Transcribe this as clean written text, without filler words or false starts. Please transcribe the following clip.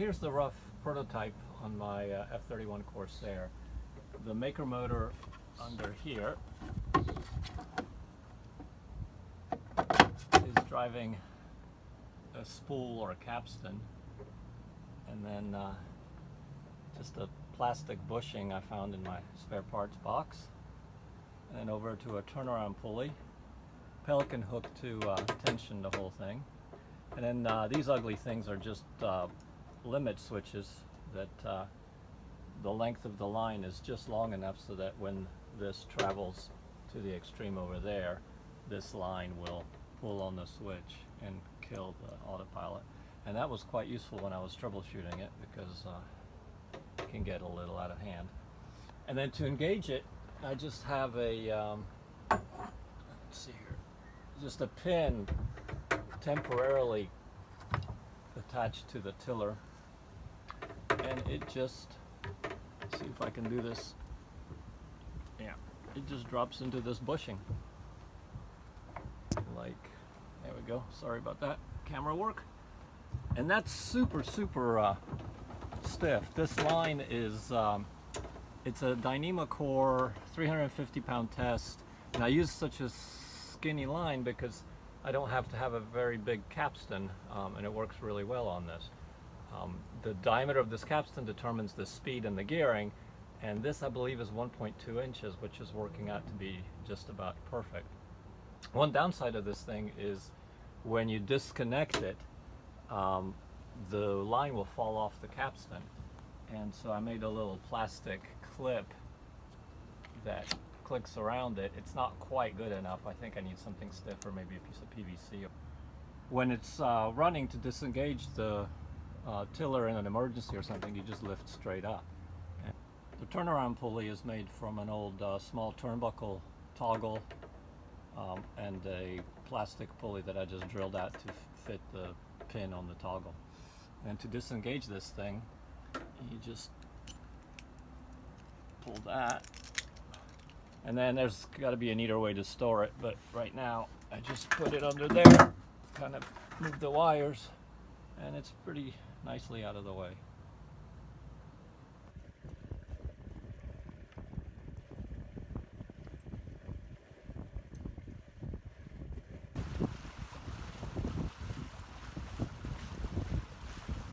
Here's the rough prototype on my F-31 Corsair. The Makermotor under here is driving a spool or a capstan, and then just a plastic bushing I found in my spare parts box, and then over to a turnaround pulley, pelican hook to tension the whole thing, and then these ugly things are just limit switches that the length of the line is just long enough so that when this travels to the extreme over there, this line will pull on the switch and kill the autopilot. And that was quite useful when I was troubleshooting it, because it can get a little out of hand. And then to engage it, I just have a let's see here, just a pin temporarily attached to the tiller, and it just, let's see if I can do this. Yeah, it just drops into this bushing. Like, there we go. Sorry about that, camera work. And that's super stiff. This line is it's a Dynamocore 350-pound test, and I use such a skinny line because I don't have to have a very big capstan, and it works really well on this. The diameter of this capstan determines the speed and the gearing, and this I believe is 1.2 inches, which is working out to be just about perfect. One downside of this thing is when you disconnect it, the line will fall off the capstan, and so I made a little plastic clip that clicks around it. It's not quite good enough. I think I need something stiffer, maybe a piece of PVC. When it's running, to disengage the tiller in an emergency or something, you just lift straight up. And the turnaround pulley is made from an old small turnbuckle toggle and a plastic pulley that I just drilled out to fit the pin on the toggle. And to disengage this thing, you just pull that, and then there's got to be a neater way to store it, but right now I just put it under there, kind of move the wires, and it's pretty nicely out of the way.